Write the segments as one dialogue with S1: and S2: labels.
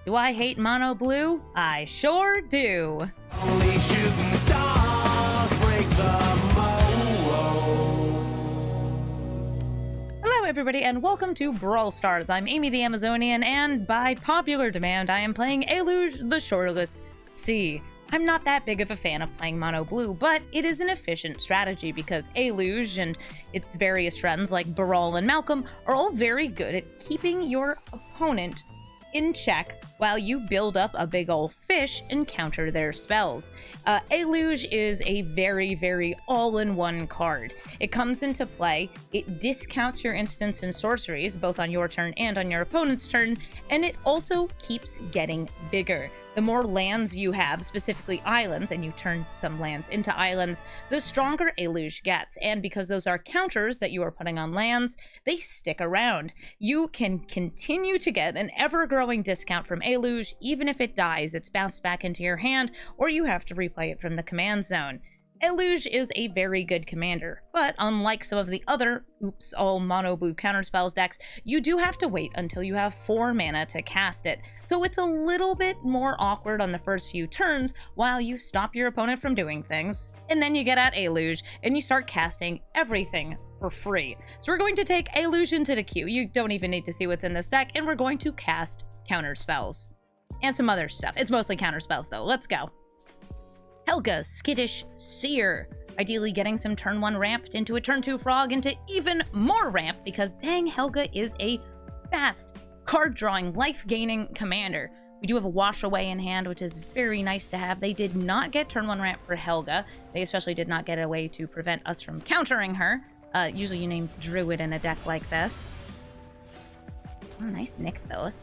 S1: Do I hate mono blue? I sure do.
S2: Only shooting stars break the mold.
S1: Hello everybody and welcome to Brawl Stars. I'm Amy the Amazonian and by popular demand I am playing Eluge the Shoreless Sea. I'm not that big of a fan of playing mono blue, but it is an efficient strategy because Eluge and its various friends like Brawl and Malcolm are all very good at keeping your opponent in check while you build up a big ol' fish and counter their spells. Eluge is a very all-in-one card. It comes into play, it discounts your instants and sorceries, both on your turn and on your opponent's turn, and it also keeps getting bigger. The more lands you have, specifically islands, and you turn some lands into islands, the stronger Eluge gets. And because those are counters that you are putting on lands, they stick around. You can continue to get an ever-growing discount from Eluge, even if it dies, it's bounced back into your hand, or you have to replay it from the command zone. Eluge is a very good commander, but unlike some of the other all mono blue counterspells decks, you do have to wait until you have 4 mana to cast it, so it's a little bit more awkward on the first few turns while you stop your opponent from doing things, and then you get at Eluge and you start casting everything for free. So we're going to take Eluge into the queue. You don't even need to see what's in this deck, and we're going to cast counter spells and some other stuff. It's mostly counter spells though. Let's go. Helga, Skittish Seer. Ideally getting some turn 1 ramped into a turn 2 frog into even more ramp because dang, Helga is a fast card drawing, life gaining commander. We do have a wash away in hand, which is very nice to have. They did not get turn 1 ramp for Helga. They especially did not get a way to prevent us from countering her. Usually you name Druid in a deck like this. Oh, nice Nykthos.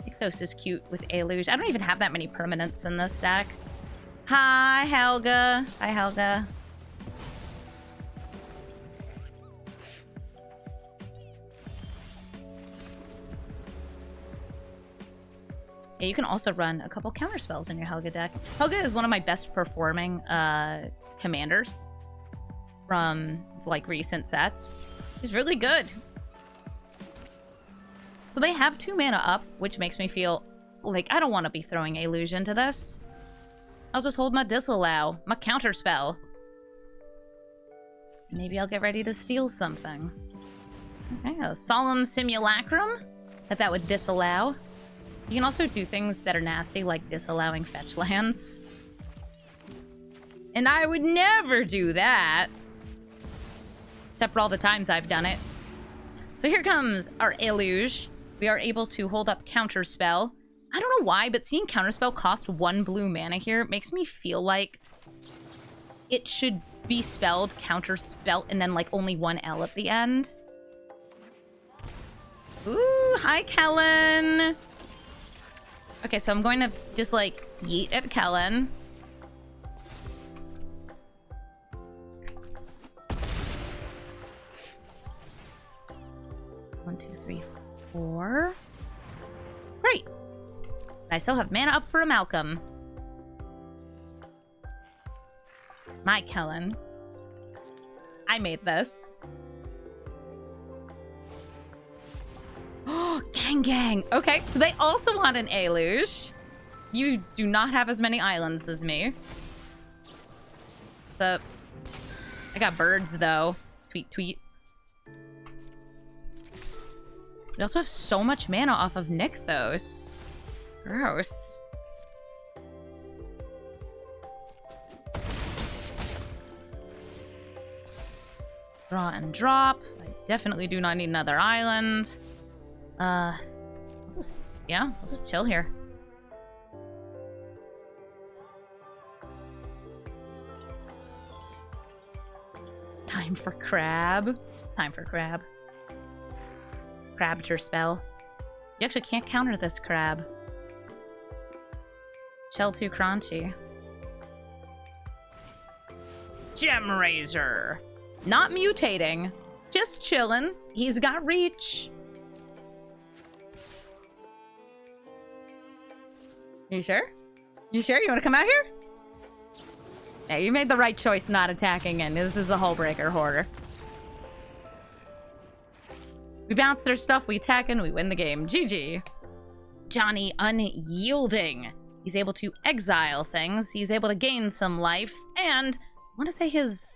S1: Nykthos is cute with Eluge. I don't even have that many permanents in this deck. Hi, Helga. Hi, Helga. Yeah, you can also run a couple counter spells in your Helga deck. Helga is one of my best performing commanders from like recent sets. She's really good. So they have 2 mana up, which makes me feel like I don't want to be throwing Eluge into this. I'll just hold my disallow, my counter spell. Maybe I'll get ready to steal something. Okay, a Solemn Simulacrum. That would disallow. You can also do things that are nasty, like disallowing fetch lands. And I would never do that. Except for all the times I've done it. So here comes our Eluge. We are able to hold up counter spell. I don't know why, but seeing counterspell cost 1 blue mana here makes me feel like it should be spelled counterspell and then like only 1 L at the end. Ooh, hi Kellen. Okay, so I'm going to just like yeet at Kellen. One, two, three, 4. Great. I still have mana up for a Malcolm. My Kellen. I made this. Oh, gang. Okay, so they also want an Eluge. You do not have as many islands as me. What's up? I got birds, though. Tweet. We also have so much mana off of Nykthos. Gross. Draw and drop. I definitely do not need another island. I'll just chill here. Time for crab. Crabbed her spell. You actually can't counter this crab. Shell too crunchy. Gem Razor. Not mutating. Just chillin'. He's got reach. You sure? You sure? You want to come out here? Yeah, you made the right choice not attacking in. This is a Hullbreaker Hoarder. We bounce their stuff, we attack, and we win the game. GG. Johnny Unyielding. He's able to exile things. He's able to gain some life. And I want to say his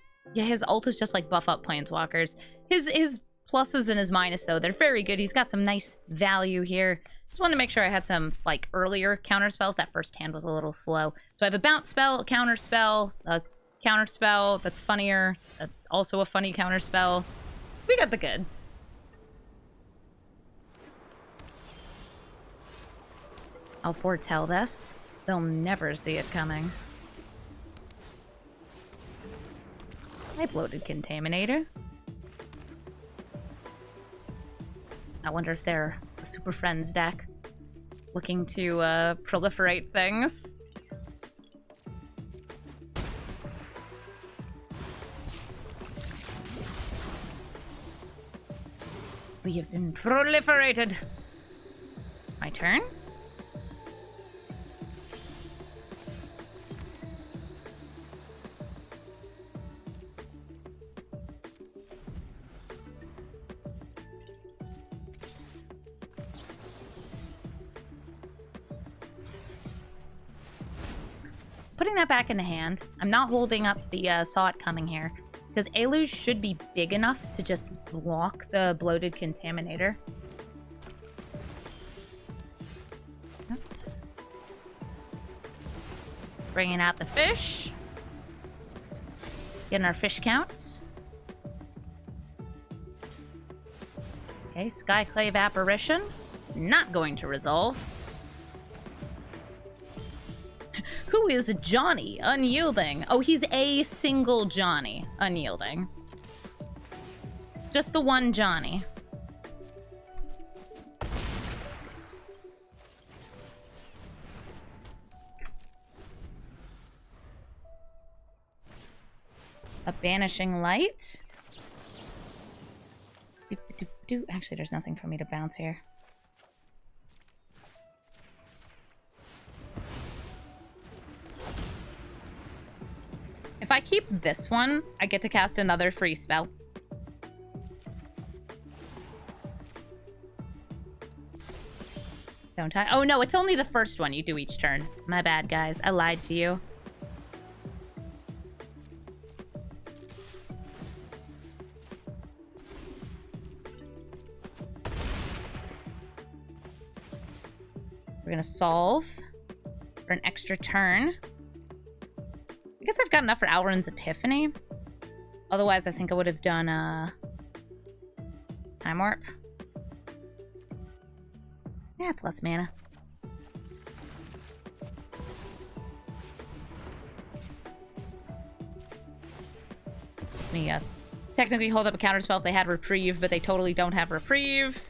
S1: ult is just like buff up planeswalkers. His pluses and his minus, though, they're very good. He's got some nice value here. Just wanted to make sure I had some, like, earlier counter spells. That first hand was a little slow. So I have a bounce spell, a counter spell that's funnier, also a funny counter spell. We got the goods. I'll foretell this. They'll never see it coming. I bloated Contaminator. I wonder if they're a Super Friends deck looking to proliferate things. We have been proliferated. My turn? Putting that back in the hand. I'm not holding up the saw it coming here, because Eluge should be big enough to just block the bloated Contaminator. Bringing out the fish. Getting our fish counts. Okay, Skyclave Apparition. Not going to resolve. Who is Johnny Unyielding? Oh, he's a single Johnny Unyielding. Just the one Johnny. A Banishing Light. Actually, there's nothing for me to bounce here. If I keep this one, I get to cast another free spell. Don't I? Oh no, it's only the first one you do each turn. My bad, guys. I lied to you. We're gonna solve for an extra turn. I guess I've got enough for Alrund's Epiphany. Otherwise, I think I would have done Time Warp. Yeah, it's less mana. Me technically hold up a counterspell if they had Reprieve, but they totally don't have Reprieve.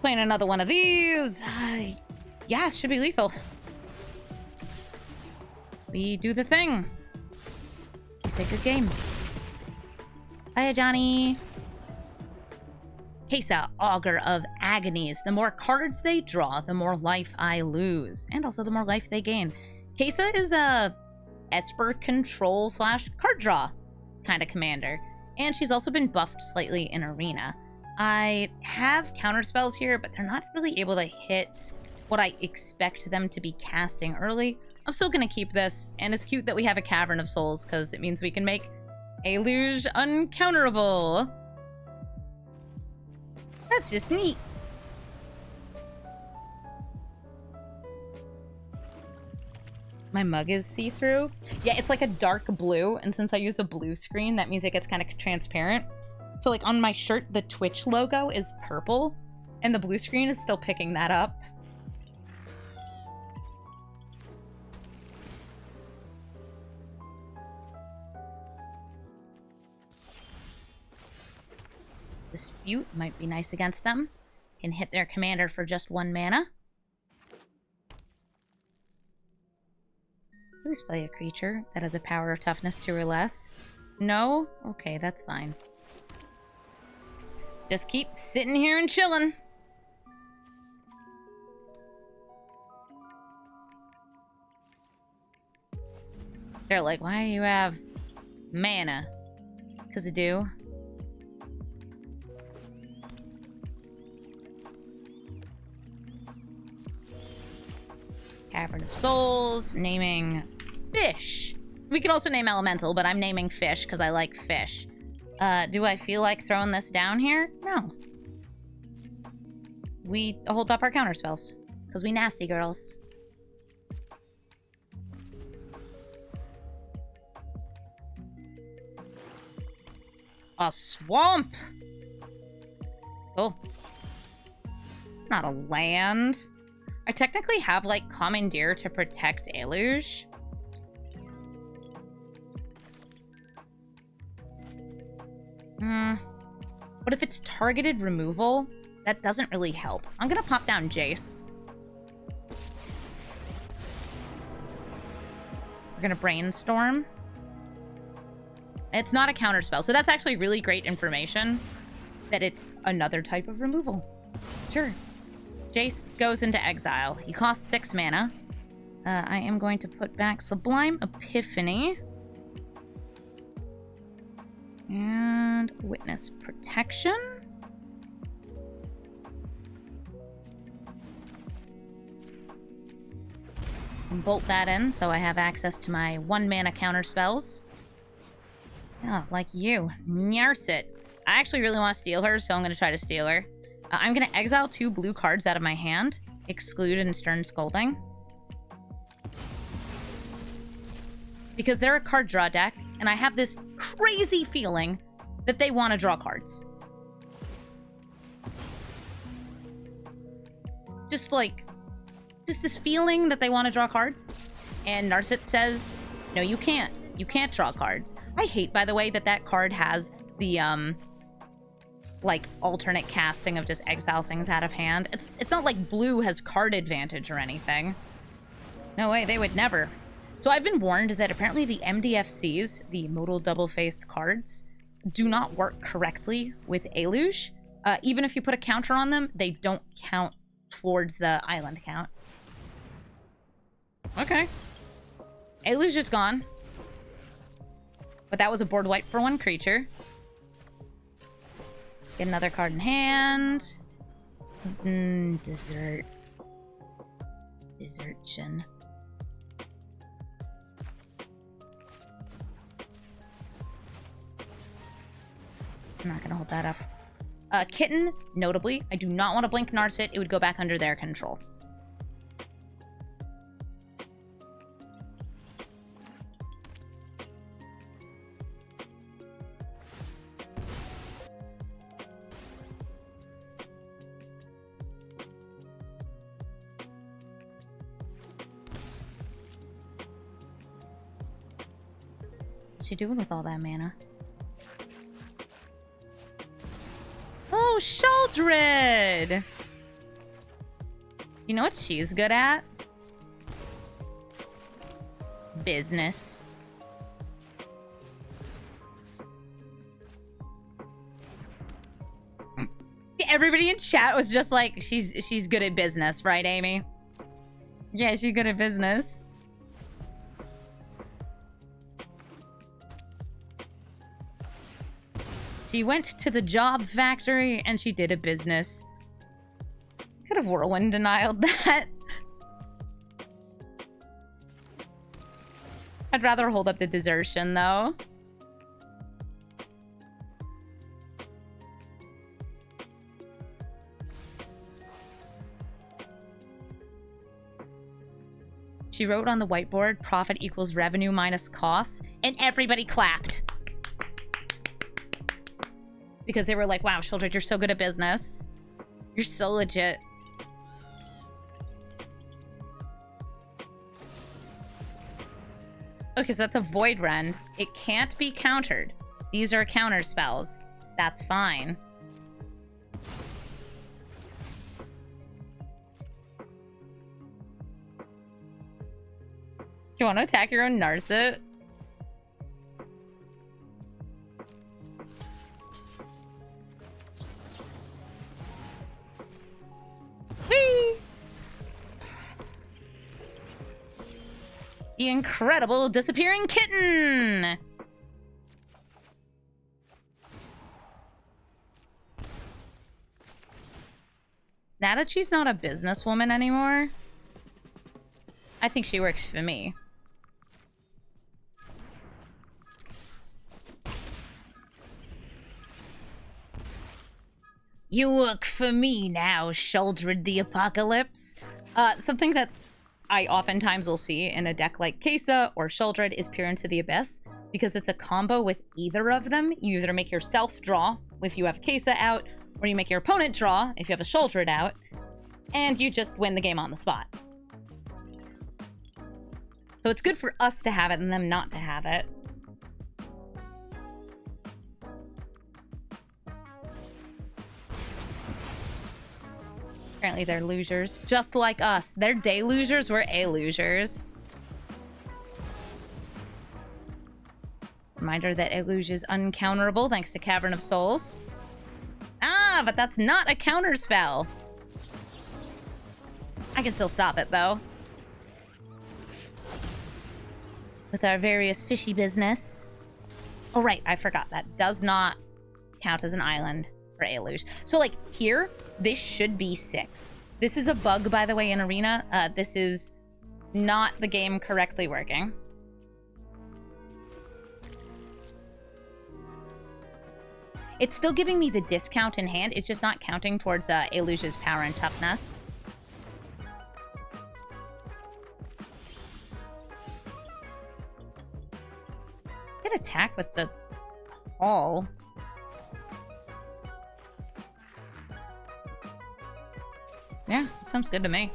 S1: Playing another one of these. Yeah, it should be lethal. We do the thing. You say good game. Hiya, Johnny. Kesa, Augur of Agonies. The more cards they draw, the more life I lose. And also the more life they gain. Kesa is a Esper control / card draw kind of commander. And she's also been buffed slightly in Arena. I have counterspells here, but they're not really able to hit what I expect them to be casting early. I'm still going to keep this, and it's cute that we have a Cavern of Souls, because it means we can make Eluge uncounterable. That's just neat. My mug is see-through. Yeah, it's like a dark blue, and since I use a blue screen, that means it gets kind of transparent. So, like, on my shirt, the Twitch logo is purple, and the blue screen is still picking that up. Dispute might be nice against them. Can hit their commander for just 1 mana. Please play a creature that has a power of toughness 2 or less. No? Okay, that's fine. Just keep sitting here and chilling. They're like, why do you have mana? 'Cause I do. Cavern of Souls, naming fish. We could also name elemental, but I'm naming fish because I like fish. Do I feel like throwing this down here? No. We hold up our counter spells because we nasty girls. A swamp! Oh. It's not a land. I technically have, like, Commandeer to protect Eluge. But if it's targeted removal, that doesn't really help. I'm gonna pop down Jace. We're gonna Brainstorm. It's not a counterspell, so that's actually really great information that it's another type of removal. Sure. Jace goes into exile. He costs 6 mana. I am going to put back Sublime Epiphany. And Witness Protection. And bolt that in so I have access to my 1 mana counter spells. Yeah, like you. Nyarsit. I actually really want to steal her, so I'm going to try to steal her. I'm going to exile 2 blue cards out of my hand. Exclude and Stern Scolding. Because they're a card draw deck, and I have this crazy feeling that they want to draw cards. Just this feeling that they want to draw cards. And Narset says, no, you can't. You can't draw cards. I hate, by the way, that card has the, like, alternate casting of just exile things out of hand. It's not like blue has card advantage or anything. No way, they would never. So I've been warned that apparently the MDFCs, the modal double-faced cards, do not work correctly with Eluge. Even if you put a counter on them, they don't count towards the island count. Okay. Eluge is gone. But that was a board wipe for 1 creature. Get another card in hand. Dessert. Desertion. I'm not gonna hold that up. Kitten, notably, I do not want to blink Narset. It would go back under their control. What's she doing with all that mana? Oh, Sheldred! You know what she's good at? Business. Everybody in chat was just like, she's good at business, right, Amy? Yeah, she's good at business. She went to the job factory and she did a business. Could have whirlwind denied that. I'd rather hold up the desertion though. She wrote on the whiteboard, profit equals revenue minus costs, and everybody clapped. Because they were like, wow, Sheldred, you're so good at business. You're so legit. Okay, so that's a Void Rend. It can't be countered. These are counter spells. That's fine. Do you want to attack your own Narset? Whee! The incredible disappearing kitten! Now that she's not a businesswoman anymore, I think she works for me. You work for me now, Sheldred the Apocalypse. Something that I oftentimes will see in a deck like Kesa or Sheldred is Peer into the Abyss, because it's a combo with either of them. You either make yourself draw if you have Kesa out, or you make your opponent draw if you have a Sheldred out, and you just win the game on the spot. So it's good for us to have it and them not to have it. Apparently they're losers, just like us. They're delugers, we're elugers. Reminder that Eluge is uncounterable thanks to Cavern of Souls. Ah, but that's not a counter spell. I can still stop it, though. With our various fishy business. Oh, right, I forgot. That does not count as an island for Eluge. So, like, here, this should be 6. This is a bug, by the way, in Arena. This is not the game correctly working. It's still giving me the discount in hand. It's just not counting towards Eluge's power and toughness. Get attack with the Hall. Yeah, sounds good to me.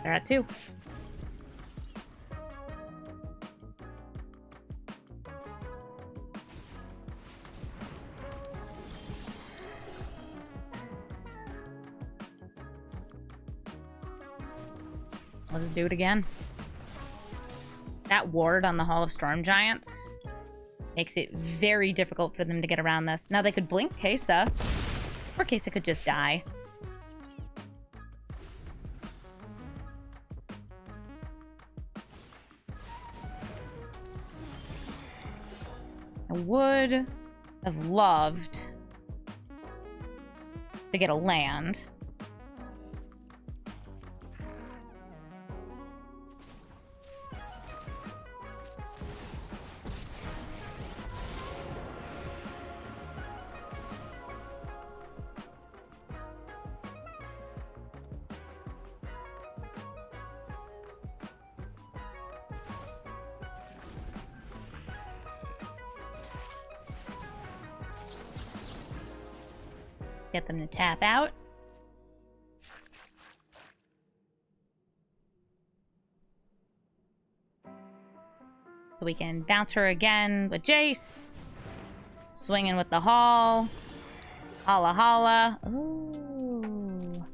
S1: They're at 2. Let's just do it again. That ward on the Hall of Storm Giants makes it very difficult for them to get around this. Now they could blink Kesa, or Kesa could just die. I would have loved to get a land. Get them to tap out. So we can bounce her again with Jace. Swinging with the Hall. Holla holla. Ooh.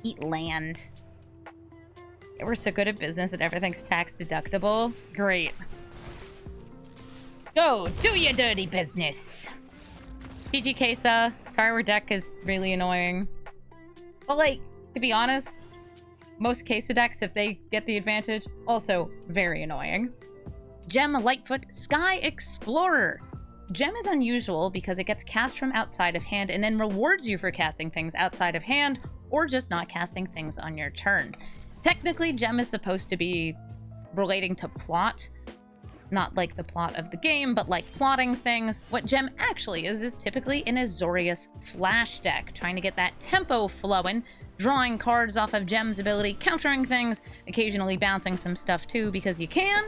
S1: Eat land. Yeah, we're so good at business that everything's tax deductible. Great. Go, do your dirty business. GG Kesa. Sorry, our deck is really annoying. But, like, to be honest, most Kesa decks, if they get the advantage, also very annoying. Gem Lightfoot Sky Explorer. Gem is unusual because it gets cast from outside of hand and then rewards you for casting things outside of hand or just not casting things on your turn. Technically, Gem is supposed to be relating to plot. Not like the plot of the game, but like plotting things. What Gem actually is typically an Azorius flash deck, trying to get that tempo flowing, drawing cards off of Gem's ability, countering things, occasionally bouncing some stuff too, because you can.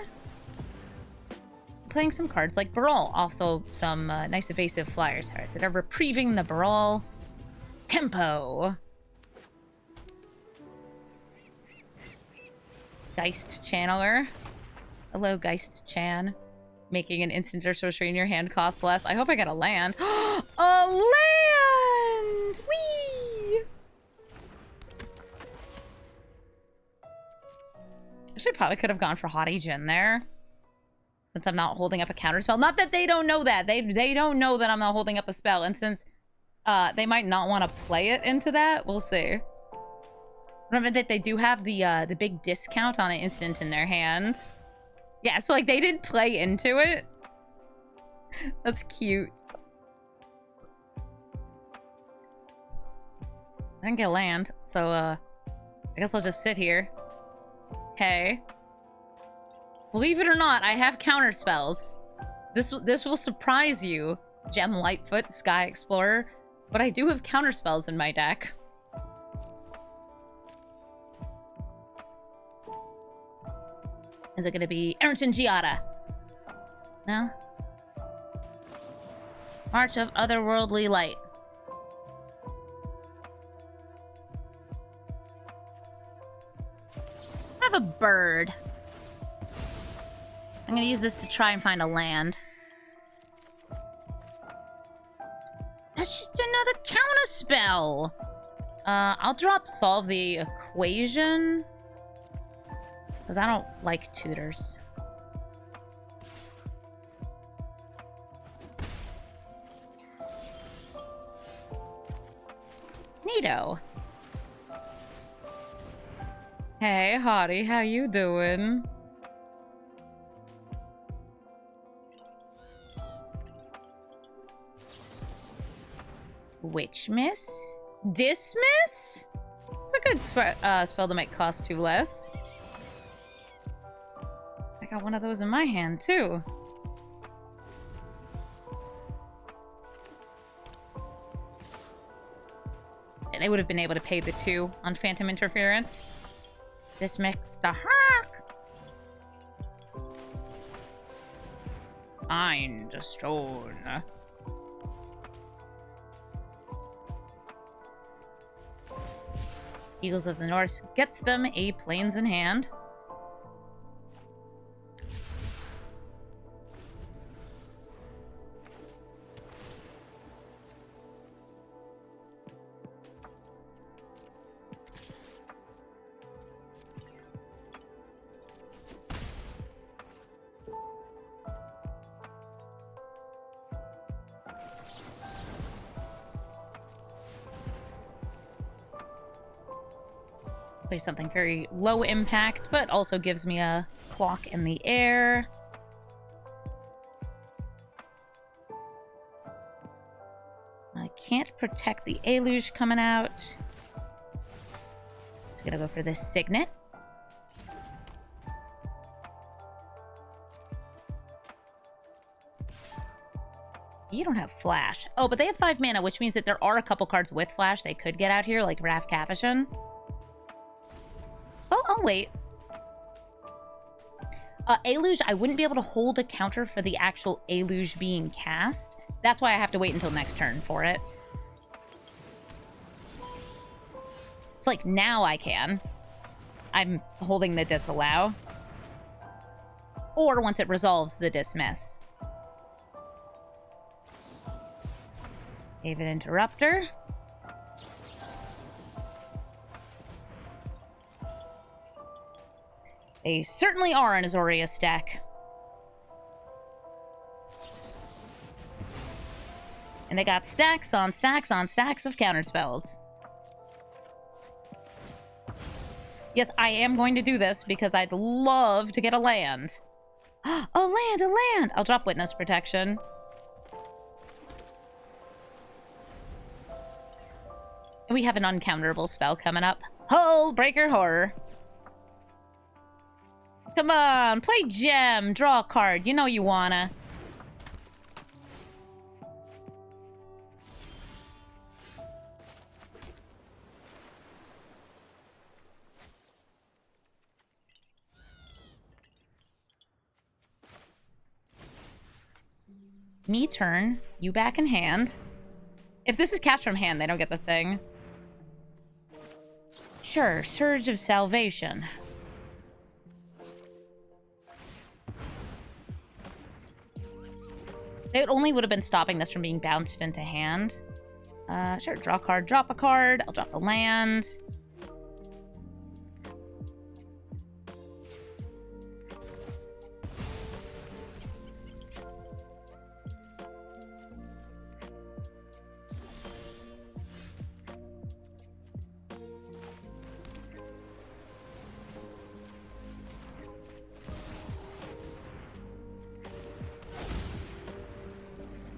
S1: Playing some cards like Brawl, also some nice evasive flyers that are reprieving the Brawl tempo. Geist Channeler. Hello, Geist Chan. Making an instant or sorcery in your hand costs less. I hope I get a land. A land! Whee! Actually, probably could have gone for Haughty Djinn there. Since I'm not holding up a counterspell. Not that they don't know that. They don't know that I'm not holding up a spell. And since they might not want to play it into that, we'll see. Remember that they do have the big discount on an instant in their hand. Yeah, so like they did play into it. That's cute. I didn't get land, so, I guess I'll just sit here. Okay. Believe it or not, I have counter spells. This will surprise you, Gem Lightfoot, Sky Explorer, but I do have counter spells in my deck. Is it gonna be Erton Giada? No? March of Otherworldly Light. I have a bird. I'm gonna use this to try and find a land. That's just another counterspell! I'll drop Solve the Equation. Because I don't like tutors. Neato. Hey, hottie, how you doing? Witch Miss? Dismiss? It's a good spell to make cost 2 less. I got one of those in my hand, too. And they would have been able to pay the 2 on Phantom Interference. This makes the hark. Find a stone. Eagles of the North gets them a Plains in hand. Play something very low impact, but also gives me a clock in the air. I can't protect the Eluge coming out. Just gonna go for this Signet. You don't have Flash. Oh, but they have 5 mana, which means that there are a couple cards with Flash they could get out here, like Wrath Capuchin. Oh, I'll wait. Eluge, I wouldn't be able to hold a counter for the actual Eluge being cast. That's why I have to wait until next turn for it. It's like, now I can. I'm holding the Disallow. Or once it resolves, the Dismiss. David Interrupter. They certainly are an Azorius deck. And they got stacks on stacks on stacks of counterspells. Yes, I am going to do this because I'd love to get a land. A land, a land! I'll drop Witness Protection. And we have an uncounterable spell coming up. Hull Breaker Horror. Come on, play Gem, draw a card. You know you wanna. Me turn, you back in hand. If this is cast from hand, they don't get the thing. Sure, Surge of Salvation. It only would have been stopping this from being bounced into hand. Sure, draw a card, drop a card. I'll drop a land.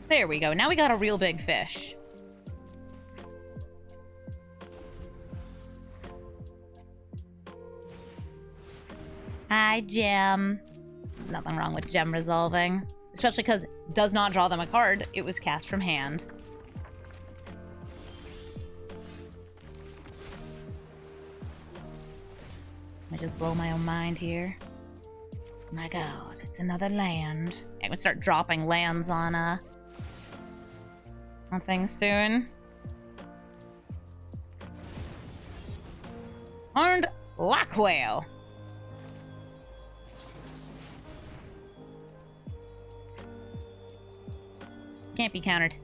S1: There we go. Now we got a real big fish. Hi, Gem. Nothing wrong with Gem resolving. Especially because does not draw them a card. It was cast from hand. I just blow my own mind here. My god, it's another land. I'm gonna start dropping lands on things soon. Horned Lockwhale. Can't be countered.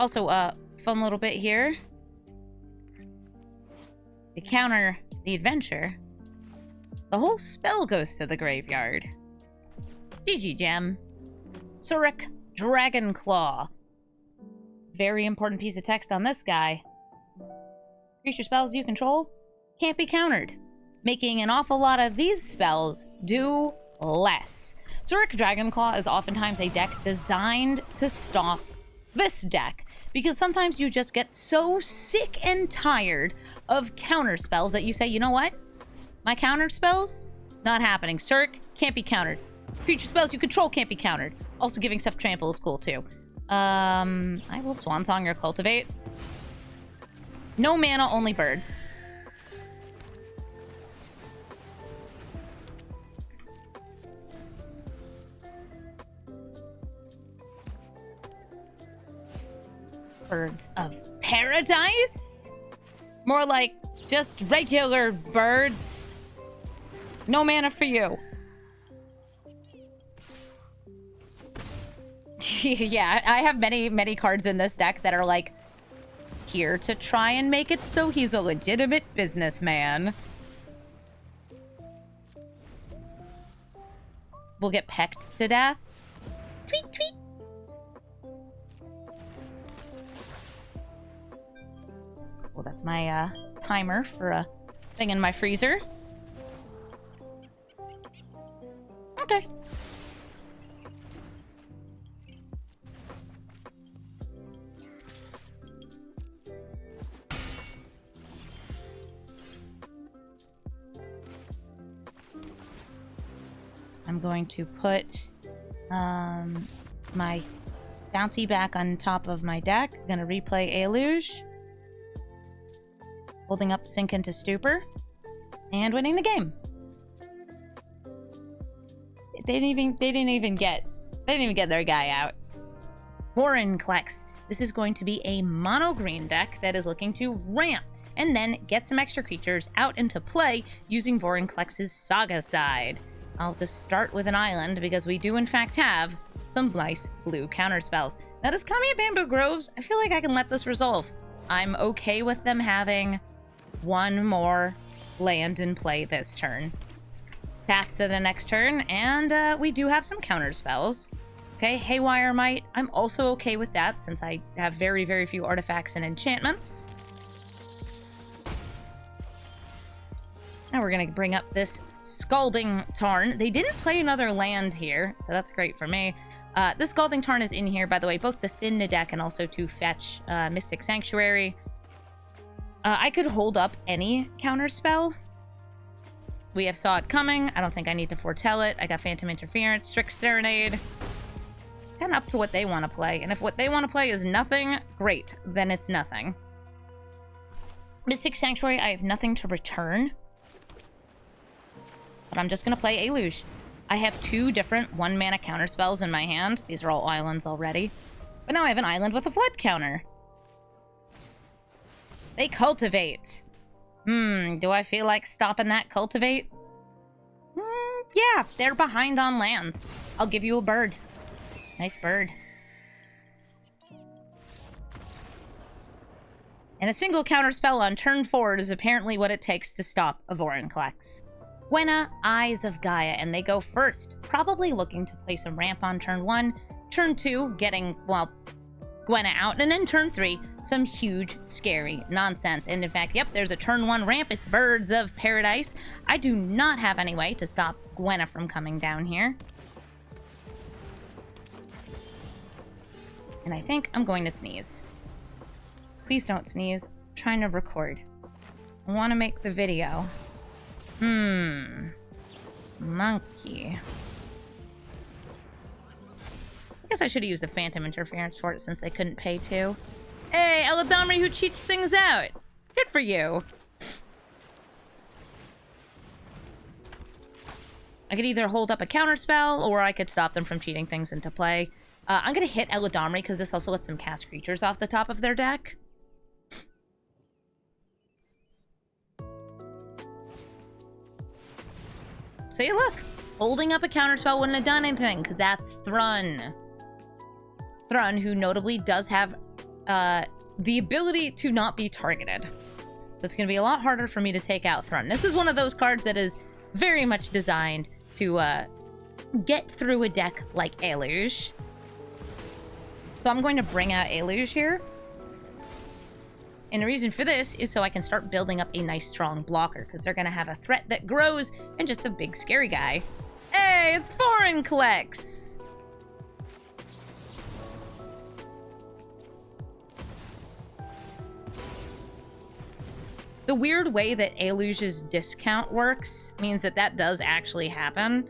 S1: Also, fun little bit here. To counter the adventure, the whole spell goes to the graveyard. GG, Gem. Surik Dragonclaw. Very important piece of text on this guy. Creature spells you control can't be countered, making an awful lot of these spells do less. Surik Dragonclaw is oftentimes a deck designed to stop this deck, because sometimes you just get so sick and tired of counter spells that you say, you know what? My counter spells? Not happening. Surik can't be countered. Creature spells you control can't be countered. Also, giving stuff trample is cool too. I will Swansong your Cultivate. No mana, only birds. Birds of Paradise? More like just regular birds. No mana for you. Yeah, I have many cards in this deck that are like here to try and make it so he's a legitimate businessman. We'll get pecked to death. Tweet, tweet. Well, that's my timer for a thing in my freezer. Okay. I'm going to put my bounty back on top of my deck. I'm gonna replay Eluge. Holding up Sink into Stupor. And winning the game. They didn't even get their guy out. Vorinclex. This is going to be a mono green deck that is looking to ramp and then get some extra creatures out into play using Vorinclex's Saga side. I'll just start with an island because we do in fact have some nice blue counterspells. Now does Kamiya Bamboo Groves, I feel like I can let this resolve. I'm okay with them having one more land in play this turn. Pass to the next turn, and we do have some counterspells. Okay, Haywire Might, I'm also okay with that since I have very few artifacts and enchantments. Now we're gonna bring up this Scalding Tarn. They didn't play another land here, so that's great for me. This Scalding Tarn is in here, by the way, both to thin the deck and also to fetch Mystic Sanctuary. I could hold up any counterspell. We have Saw It Coming. I don't think I need to foretell it. I got Phantom Interference, Strict Serenade. Kind of up to what they want to play. And if what they want to play is nothing, great. Then it's nothing. Mystic Sanctuary, I have nothing to return. But I'm just going to play Eluge. I have two different 1-mana counterspells in my hand. These are all islands already. But now I have an island with a flood counter. They cultivate. Do I feel like stopping that cultivate? Yeah, they're behind on lands. I'll give you a bird. Nice bird. And a single counterspell on turn 4 is apparently what it takes to stop a Vorinclex. Gwenna, Eyes of Gaia, and they go first. Probably looking to play some ramp on turn 1. Turn 2, getting, well, Gwenna out. And then turn 3, some huge, scary nonsense. And in fact, yep, there's a turn 1 ramp. It's Birds of Paradise. I do not have any way to stop Gwenna from coming down here. And I think I'm going to sneeze. Please don't sneeze. I'm trying to record. I want to make the video. Monkey. I guess I should have used the Phantom Interference for it since they couldn't pay to. Hey, Eladamri who cheats things out! Good for you! I could either hold up a counterspell, or I could stop them from cheating things into play. I'm gonna hit Eladamri because this also lets them cast creatures off the top of their deck. See, look! Holding up a counterspell wouldn't have done anything, because that's Thrun. Thrun, who notably does have the ability to not be targeted. So it's going to be a lot harder for me to take out Thrun. This is one of those cards that is very much designed to get through a deck like Eluge. So I'm going to bring out Eluge here. And the reason for this is so I can start building up a nice strong blocker, because they're going to have a threat that grows and just a big scary guy. Hey, it's Foreign Clex! The weird way that Eluge's discount works means that that does actually happen.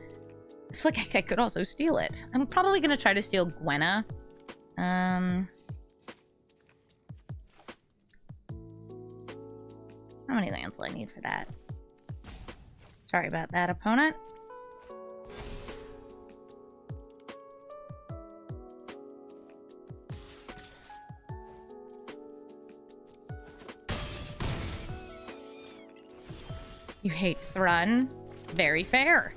S1: It's like I could also steal it. I'm probably going to try to steal Gwenna. How many lands will I need for that? Sorry about that, opponent. You hate Thrun? Very fair.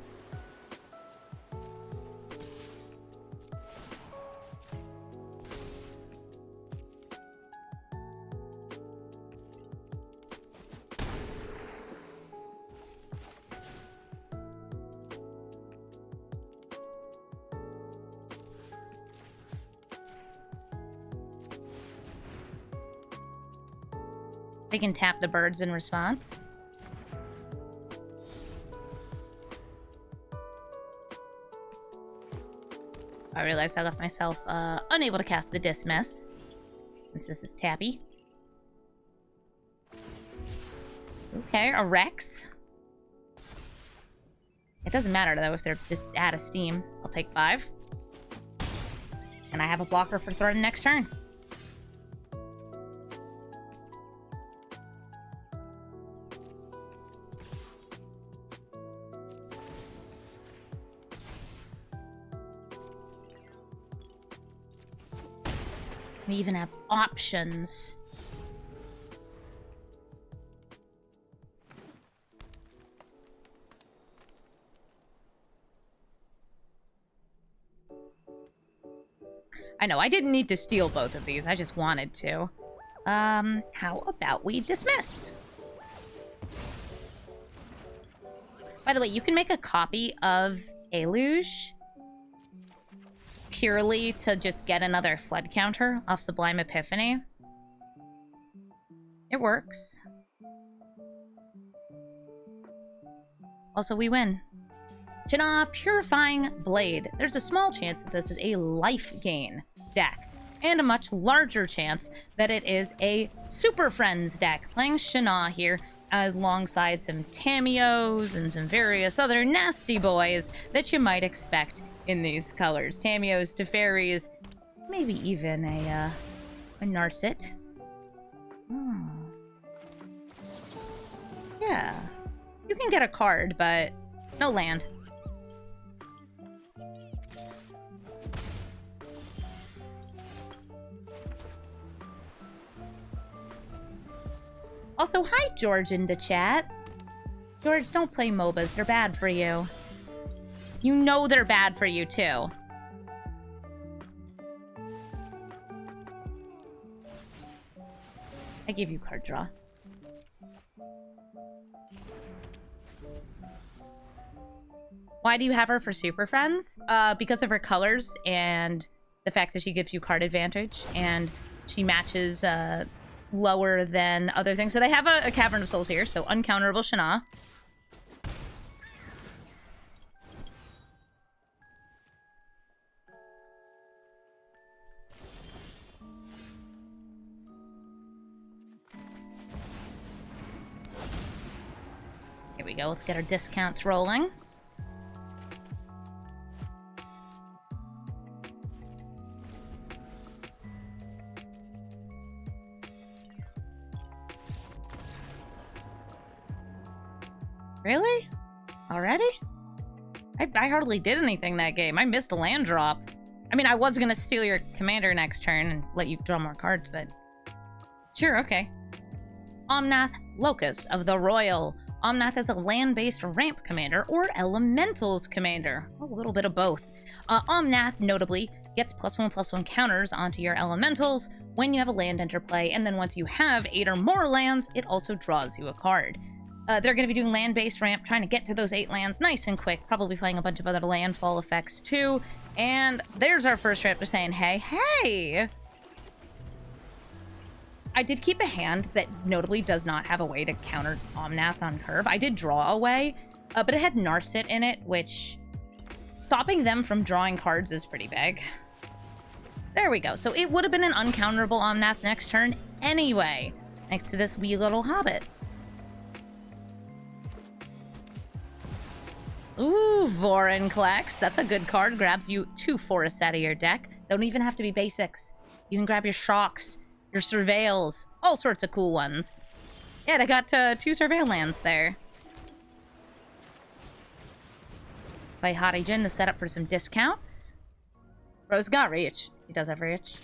S1: They can tap the birds in response. I realized I left myself unable to cast the Dismiss, since this is tappy. Okay, a Rex. It doesn't matter, though, if they're just out of steam. I'll take 5. And I have a blocker for Thrun next turn. We even have options. I know, I didn't need to steal both of these. I just wanted to. How about we dismiss? By the way, you can make a copy of Eluge purely to just get another flood counter off Sublime Epiphany. It works. Also, we win. Shana, Purifying Blade. There's a small chance that this is a life gain deck, and a much larger chance that it is a Super Friends deck. Playing Shana here alongside some Tamios and some various other nasty boys that you might expect in these colors. Tamios, Teferis, maybe even a Narset. Oh. Yeah. You can get a card, but no land. Also, hi, George in the chat. George, don't play MOBAs. They're bad for you. You know they're bad for you, too. I give you card draw. Why do you have her for Super Friends? Because of her colors and the fact that she gives you card advantage, and she matches lower than other things. So they have a Cavern of Souls here, so uncounterable Shana. we go. Let's get our discounts rolling. Really? Already? I hardly did anything that game. I missed a land drop. I mean, I was gonna steal your commander next turn and let you draw more cards, but... Sure, okay. Omnath, Locus of the Royal. Omnath is a land-based ramp commander or elementals commander. A little bit of both. Omnath, notably, gets +1/+1 counters onto your elementals when you have a land enter play, and then once you have 8 or more lands, it also draws you a card. They're going to be doing land-based ramp, trying to get to those 8 lands nice and quick, probably playing a bunch of other landfall effects too. And there's our first ramp to saying, hey! I did keep a hand that notably does not have a way to counter Omnath on curve. I did draw a way, but it had Narset in it, which stopping them from drawing cards is pretty big. There we go. So it would have been an uncounterable Omnath next turn anyway, next to this wee little hobbit. Ooh, Vorinclex. That's a good card. Grabs you 2 forests out of your deck. Don't even have to be basics. You can grab your Shocks, your Surveils, all sorts of cool ones. Yeah, they got 2 Surveil lands there. Play Hardigan to set up for some discounts. Bro's got reach. He does have reach.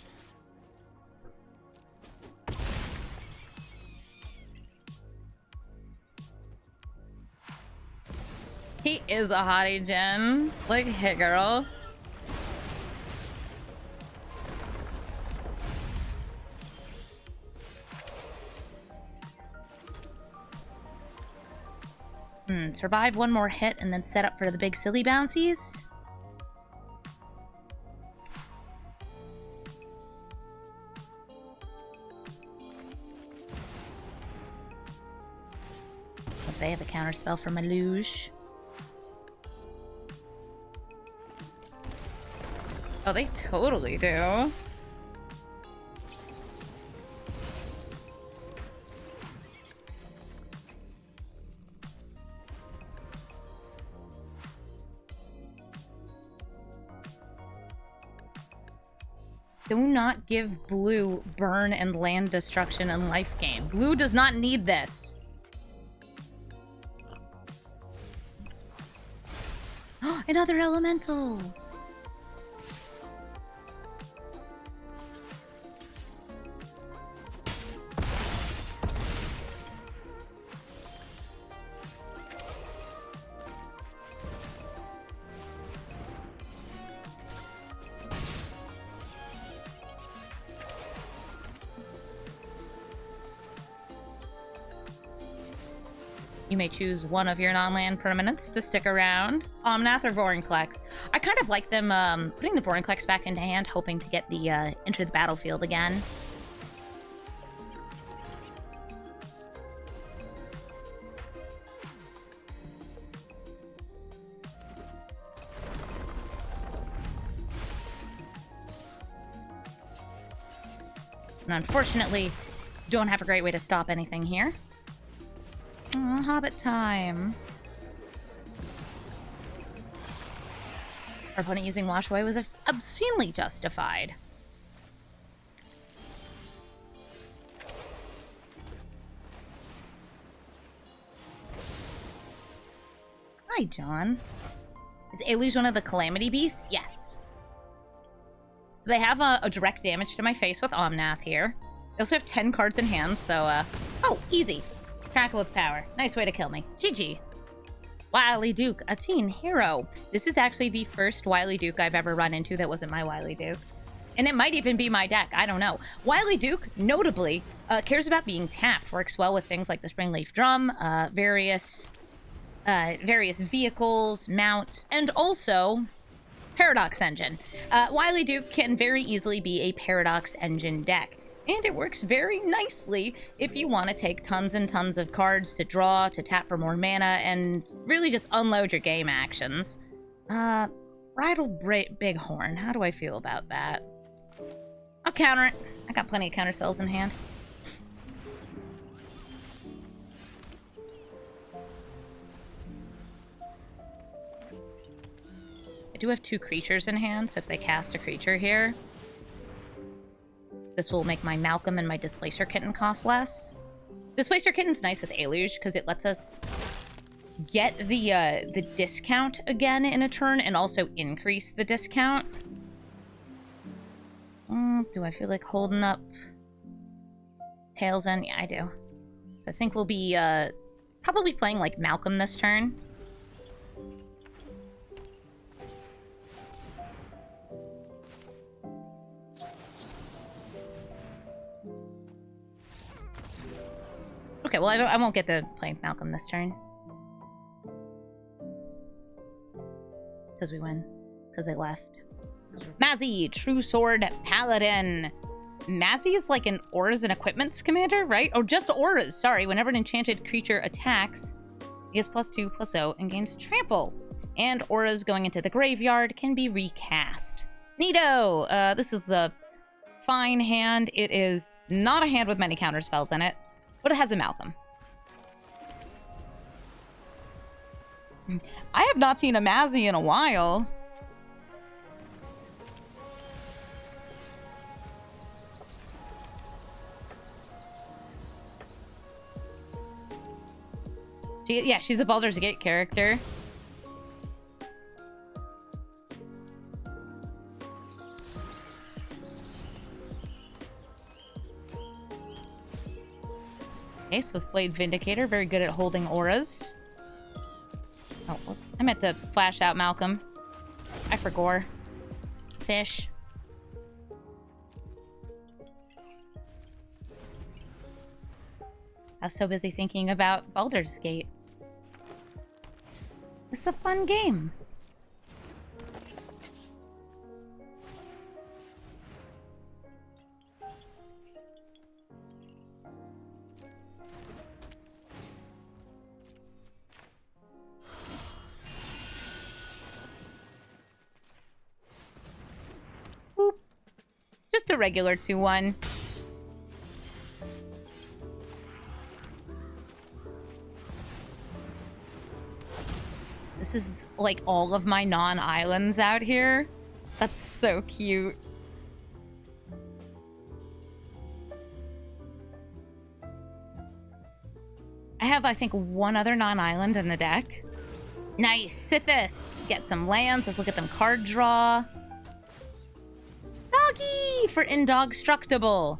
S1: He is a hottie, Jen. Like, hit girl. Survive one more hit and then set up for the big silly bouncies. But they have a counter spell from Eluge. Oh, they totally do. Do not give blue burn and land destruction and life gain. Blue does not need this. Another elemental. You may choose one of your non-land permanents to stick around. Omnath or Vorinclex. I kind of like them putting the Vorinclex back into hand, hoping to get the enter the battlefield again. And unfortunately, don't have a great way to stop anything here. Hobbit time. Our opponent using Wash Away was obscenely justified. Hi, John. Is Eluge one of the Calamity Beasts? Yes. So they have a direct damage to my face with Omnath here. They also have 10 cards in hand, so, oh, easy. Crackle with power. Nice way to kill me. GG. Wily Duke, a teen hero. This is actually the first Wily Duke I've ever run into that wasn't my Wily Duke. And it might even be my deck. I don't know. Wily Duke, notably, cares about being tapped. Works well with things like the Springleaf Drum, various vehicles, mounts, and also Paradox Engine. Wily Duke can very easily be a Paradox Engine deck. And it works very nicely if you want to take tons and tons of cards to draw, to tap for more mana, and really just unload your game actions. Bridal Bighorn, how do I feel about that? I'll counter it. I got plenty of counter spells in hand. I do have 2 creatures in hand, so if they cast a creature here, this will make my Malcolm and my Displacer Kitten cost less. Displacer Kitten's nice with Eluge because it lets us get the discount again in a turn and also increase the discount. Do I feel like holding up Tails End? Yeah, I do. So I think we'll be probably playing like Malcolm this turn. Okay, well, I won't get to play Malcolm this turn. Because we win. Because they left. Mazzy, True Sword Paladin. Mazzy is like an auras and equipments commander, right? Oh, just auras. Sorry. Whenever an enchanted creature attacks, it gets +2/+0 and gains trample. And auras going into the graveyard can be recast. Neato! This is a fine hand. It is not a hand with many counter spells in it, but it has a Malcolm. I have not seen a Mazzy in a while. Yeah, she's a Baldur's Gate character. Okay, Swiftblade Vindicator, very good at holding auras. Oh, whoops. I meant to flash out Malcolm. I forgot. Fish. I was so busy thinking about Baldur's Gate. It's a fun game. Boop. Just a regular 2/1. This is like all of my non-islands out here. That's so cute. I have, I think, one other non-island in the deck. Nice. Sit this. Get some lands. Let's look at them card draw. Doggy for Indogstructible.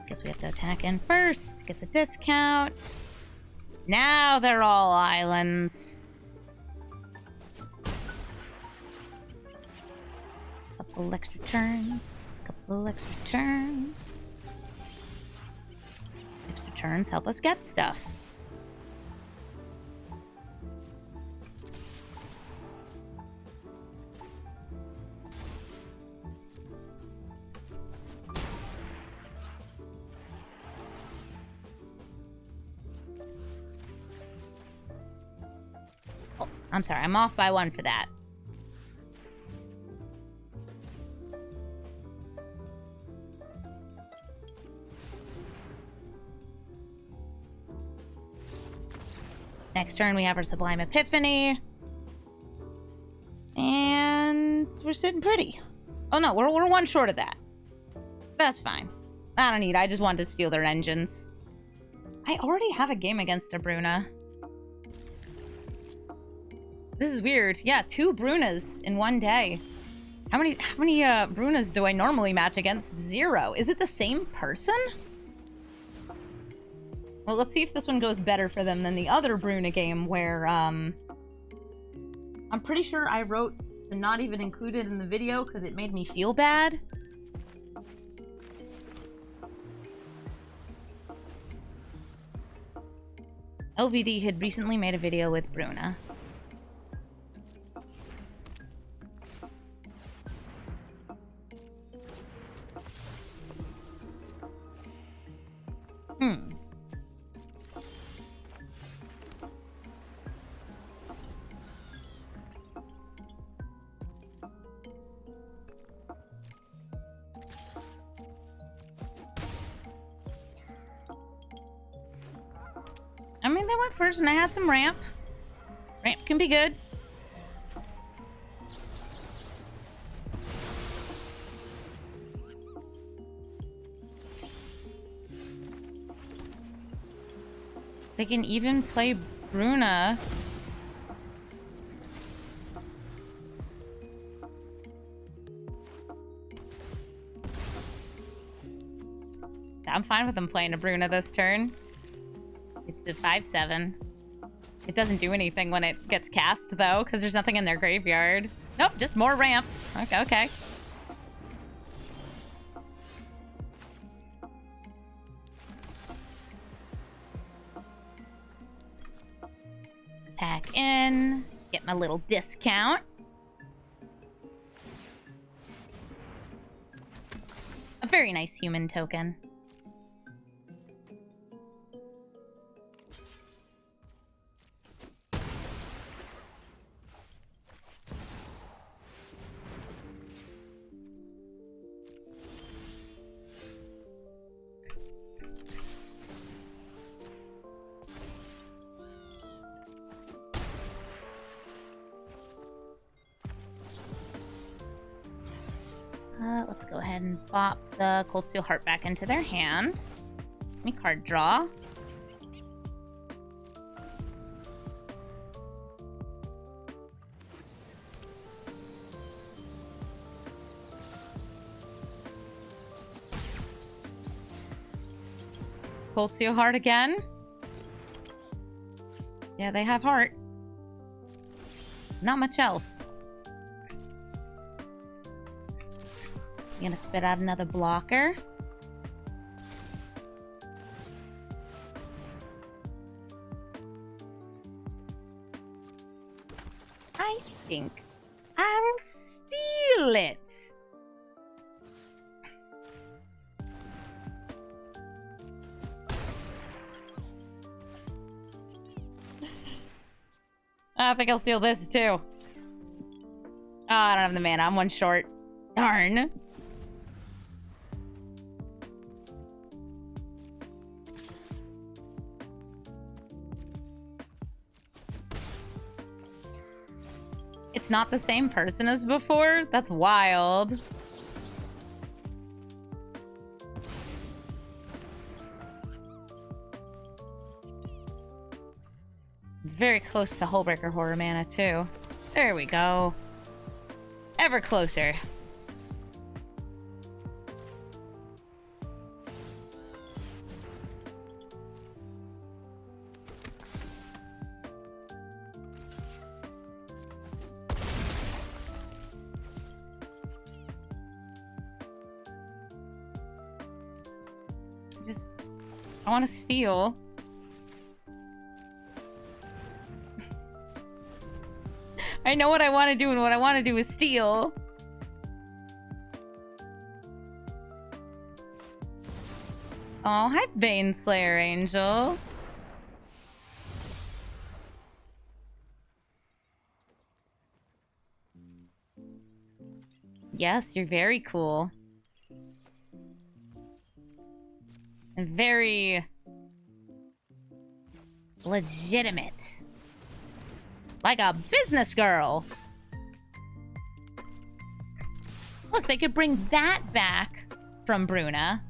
S1: Guess we have to attack in first, get the discount. Now they're all islands. Couple extra turns. Couple extra turns. Extra turns help us get stuff. I'm sorry, I'm off by 1 for that. Next turn we have our Sublime Epiphany. And we're sitting pretty. Oh no, we're 1 short of that. That's fine. I don't need it. I just wanted to steal their engines. I already have a game against a Bruna. This is weird. Yeah, 2 Brunas in 1 day. How many Brunas do I normally match against? 0. Is it the same person? Well, let's see if this one goes better for them than the other Bruna game where, I'm pretty sure I wrote the not even included in the video because it made me feel bad. LVD had recently made a video with Bruna. they went first, and I had some ramp. Ramp can be good. They can even play Bruna. I'm fine with them playing a Bruna this turn. It's a 5/7. It doesn't do anything when it gets cast, though, because there's nothing in their graveyard. Nope, just more ramp. Okay, okay. Pack in. Get my little discount. A very nice human token. Let's go ahead and pop the Cold Steel Heart back into their hand. Let me card draw. Cold Steel Heart again. Yeah, they have heart. Not much else. I'm gonna spit out another blocker. I think I'll steal it. I think I'll steal this too. Oh, I don't have the mana. I'm one short. Darn. It's not the same person as before? That's wild. Very close to Hullbreaker Horror mana, too. There we go. Ever closer. I want to steal. I know what I want to do, and what I want to do is steal. Oh, hi, Baneslayer Angel. Yes, you're very cool. And very legitimate. Like a business girl. Look, they could bring that back from Bruna.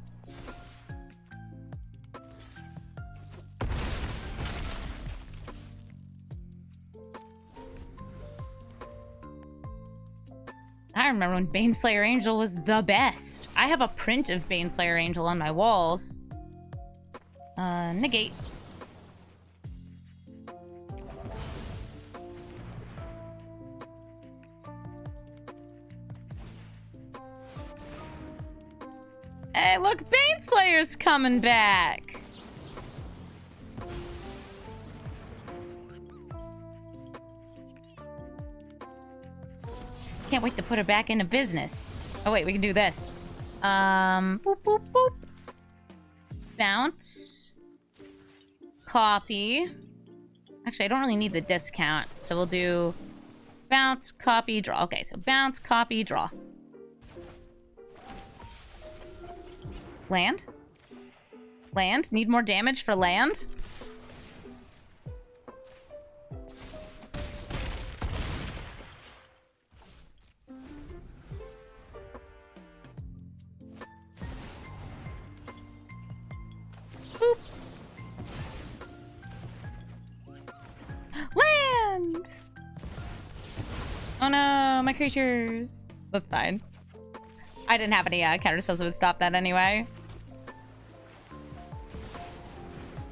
S1: I remember when Baneslayer Angel was the best. I have a print of Baneslayer Angel on my walls. Negate. Hey, look, Baneslayer's coming back. Can't wait to put her back into business. Oh wait, we can do this. Boop, boop, boop. Bounce. Copy. Actually, I don't really need the discount, so we'll do bounce, copy, draw. Okay, so bounce, copy, draw. Land? Land? Need more damage for land? no, my creatures. That's fine. I didn't have any counterspells that would stop that anyway.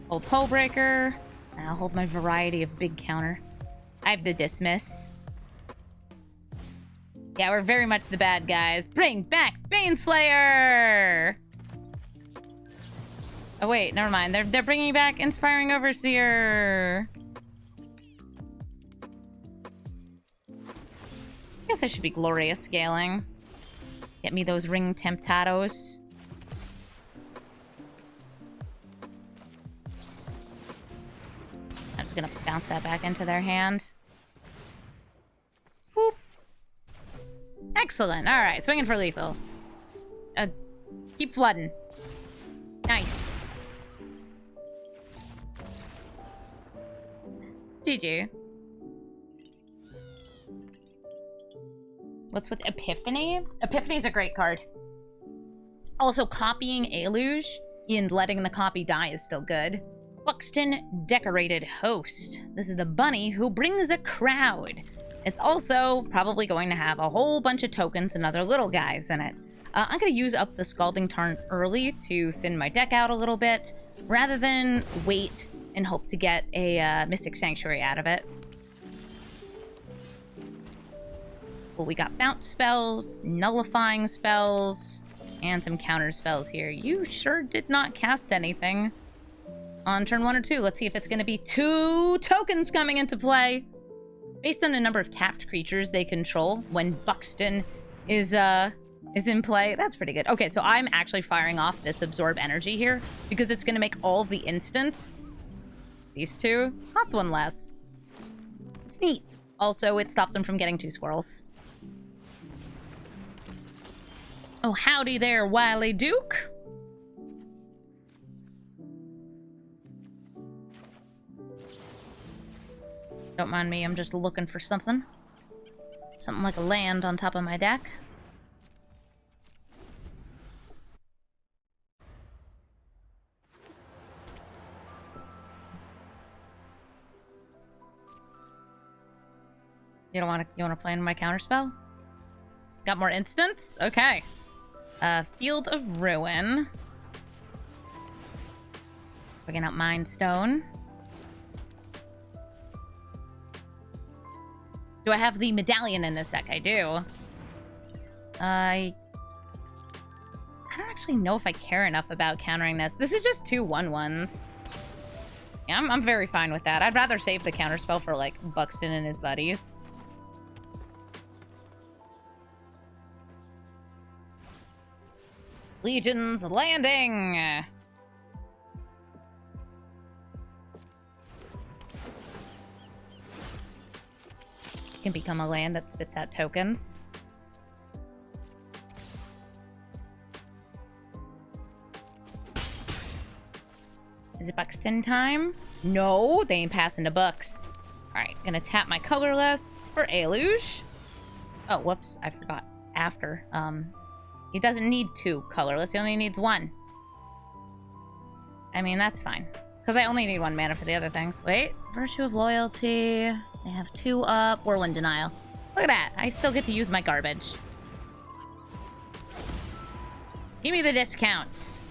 S1: Hold Hullbreaker. I'll hold my variety of big counter. I have the Dismiss. Yeah, we're very much the bad guys. Bring back Baneslayer! Oh wait, never mind. They're bringing back Inspiring Overseer. Guess I should be Glorious Scaling. Get me those Ring Temptados. I'm just gonna bounce that back into their hand. Boop. Excellent. All right, swinging for lethal. Keep flooding. Nice. GG. What's with Epiphany? Epiphany's a great card. Also, copying Eluge and letting the copy die is still good. Buckton Decorated Host. This is the bunny who brings a crowd. It's also probably going to have a whole bunch of tokens and other little guys in it. I'm going to use up the Scalding Tarn early to thin my deck out a little bit, rather than wait and hope to get a Mystic Sanctuary out of it. Well, we got bounce spells, nullifying spells, and some counter spells here. You sure did not cast anything on turn 1 or 2. Let's see if it's going to be 2 tokens coming into play. Based on the number of tapped creatures they control when Buckton is in play. That's pretty good. Okay, so I'm actually firing off this Absorb Energy here because it's going to make all of the instants, these 2, cost 1 less. It's neat. Also, it stops them from getting 2 squirrels. Oh, howdy there, Wily Duke. Don't mind me, I'm just looking for something. Something like a land on top of my deck. You want to play in my counterspell? Got more instants? Okay. Field of Ruin. Bringing out Mind Stone. Do I have the medallion in this deck? I do. I don't actually know if I care enough about countering this. This is just 2 1/1s. Yeah, I'm very fine with that. I'd rather save the counterspell for, like, Buckton and his buddies. Legion's Landing! Can become a land that spits out tokens. Is it Buckton time? No, they ain't passing the bucks. Alright, gonna tap my colorless for Eluge. Oh, whoops, I forgot. After. He doesn't need 2 colorless, he only needs 1. I mean, that's fine. Because I only need 1 mana for the other things. Wait, Virtue of Loyalty. They have 2 up. Whirlwind Denial. Look at that. I still get to use my garbage. Give me the discounts.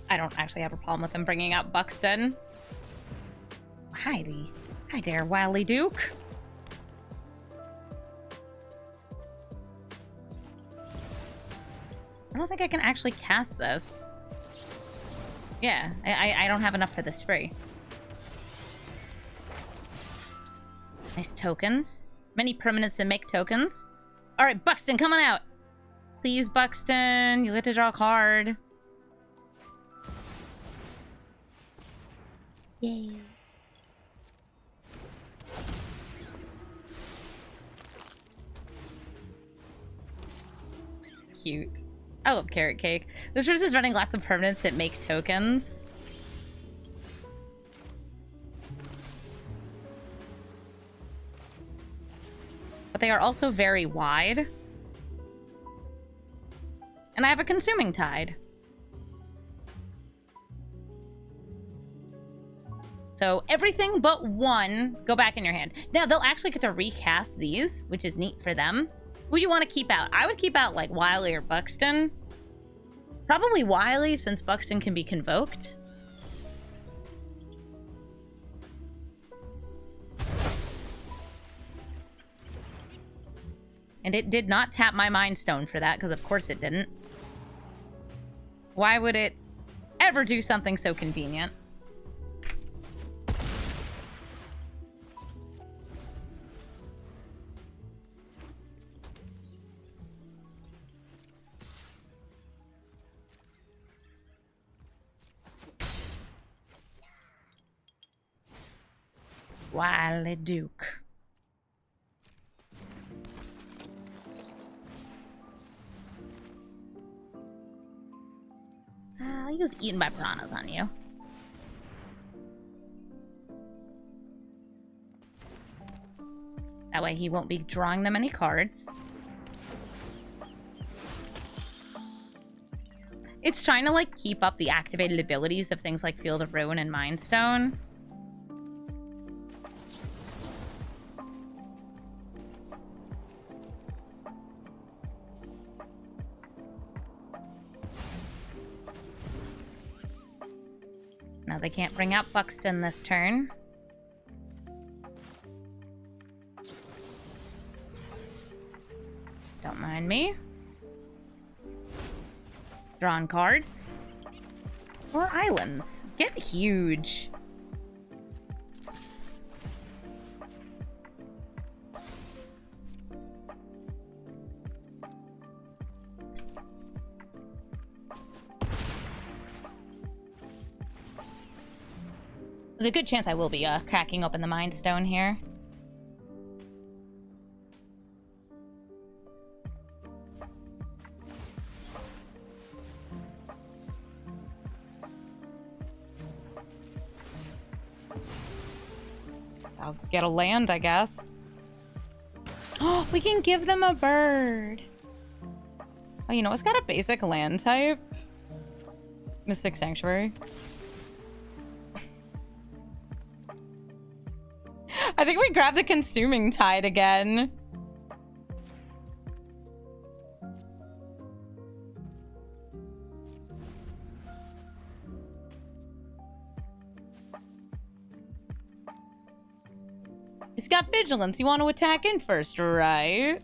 S1: I don't actually have a problem with them bringing out Buckton. Hi there, Wily Duke. I don't think I can actually cast this. Yeah, I don't have enough for the spree. Nice tokens. Many permanents that make tokens. Alright, Buckton, come on out. Please, Buckton. You get to draw a card. Yay. Cute. I love Carrot Cake. This verse is running lots of permanents that make tokens. But they are also very wide. And I have a Consuming Tide. So everything but one go back in your hand. Now, they'll actually get to recast these, which is neat for them. Who do you want to keep out? I would keep out, like, Wily or Buckton. Probably Wily, since Buckton can be convoked. And it did not tap my Mind Stone for that, because of course it didn't. Why would it ever do something so convenient? Wily Duke. I'll use Eaten by Piranhas on you. That way he won't be drawing them any cards. It's trying to, like, keep up the activated abilities of things like Field of Ruin and Mind Stone. Now they can't bring out Buckton this turn. Don't mind me. Drawn cards. Or islands. Get huge. There's a good chance I will be cracking open the Mind Stone here. I'll get a land, I guess. Oh, we can give them a bird. Oh, you know, it's got a basic land type. Mystic Sanctuary. I think we grabbed the Consuming Tide again. It's got Vigilance. You want to attack in first, right?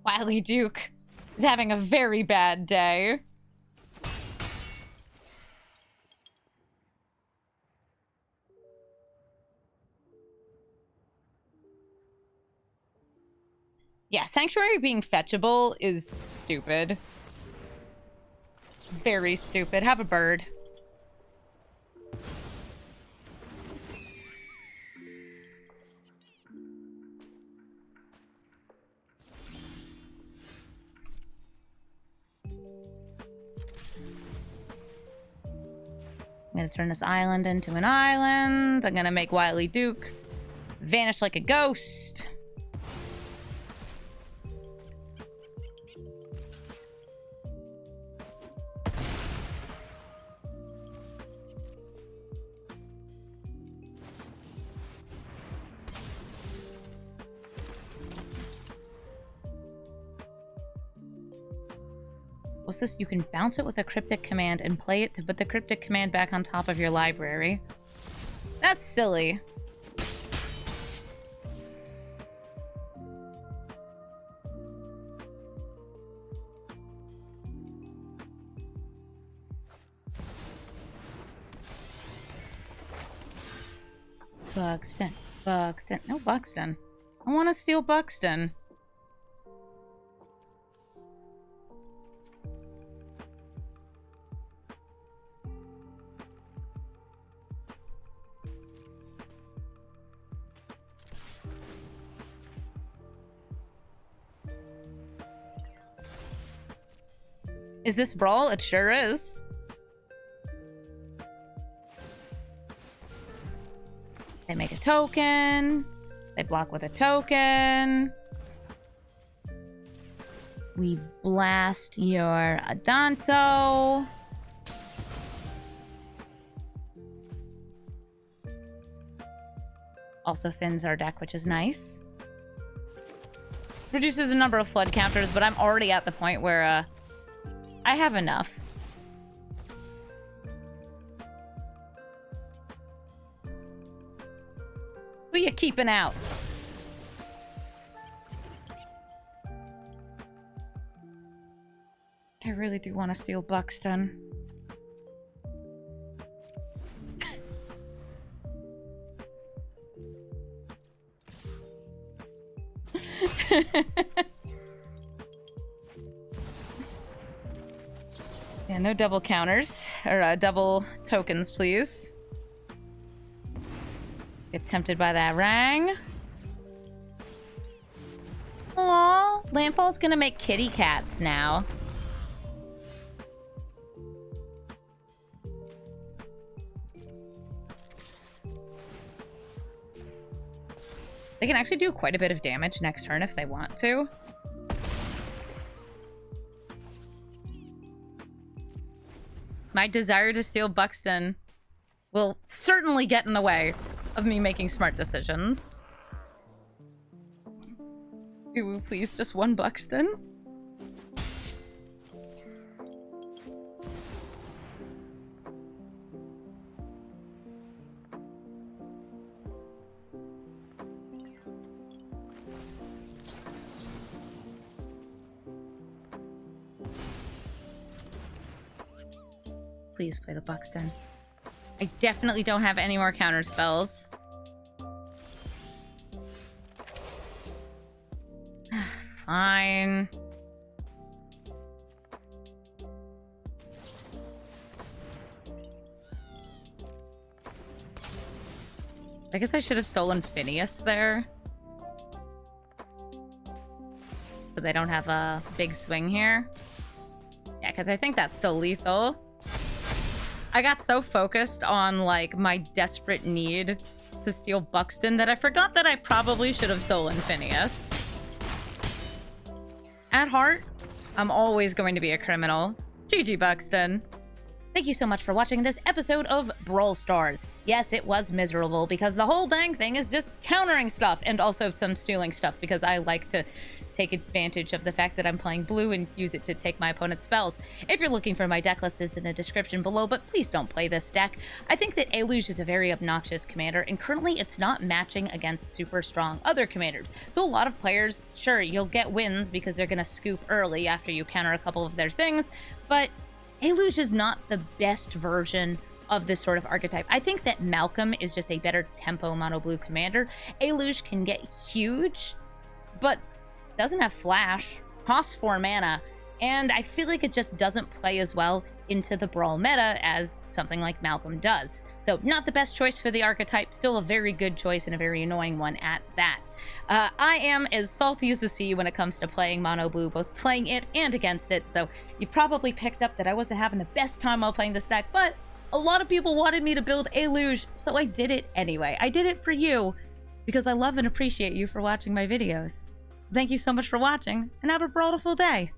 S1: Wily Duke is having a very bad day. Yeah, Sanctuary being fetchable is stupid. Very stupid. Have a bird. I'm gonna turn this island into an island. I'm gonna make Wily Duke vanish like a ghost. What's this? You can bounce it with a cryptic command and play it to put the cryptic command back on top of your library. That's silly. Buckton. Buckton. No, Buckton. I want to steal Buckton. Is this Brawl? It sure is. They make a token. They block with a token. We blast your Adanto. Also thins our deck, which is nice. Reduces the number of flood counters, but I'm already at the point where I have enough. Who you keeping out? I really do want to steal Buckton. Yeah, no double counters. Or double tokens, please. Get tempted by that Rang. Aww, Landfall's gonna make kitty cats now. They can actually do quite a bit of damage next turn if they want to. My desire to steal Buckton will certainly get in the way of me making smart decisions. Ooh, please, just one Buckton. Please play the Buckton. I definitely don't have any more counter spells. Fine. I guess I should have stolen Phineas there. But they don't have a big swing here. Yeah, because I think that's still lethal. I got so focused on, like, my desperate need to steal Buckton that I forgot that I probably should have stolen Phineas. At heart, I'm always going to be a criminal. GG, Buckton. Thank you so much for watching this episode of Brawl Stars. Yes, it was miserable because the whole dang thing is just countering stuff and also some stealing stuff because I like to take advantage of the fact that I'm playing blue and use it to take my opponent's spells. If you're looking for my deck list, it's in the description below, but please don't play this deck. I think that Eluge is a very obnoxious commander, and currently it's not matching against super strong other commanders. So a lot of players, sure, you'll get wins because they're going to scoop early after you counter a couple of their things, but Eluge is not the best version of this sort of archetype. I think that Malcolm is just a better tempo mono blue commander. Eluge can get huge, but doesn't have flash, costs 4 mana, and I feel like it just doesn't play as well into the Brawl meta as something like Malcolm does. So not the best choice for the archetype, still a very good choice and a very annoying one at that. I am as salty as the sea when it comes to playing mono blue, both playing it and against it, so you probably picked up that I wasn't having the best time while playing this deck, but a lot of people wanted me to build Eluge, so I did it anyway. I did it for you, because I love and appreciate you for watching my videos. Thank you so much for watching, and have a brawlful day!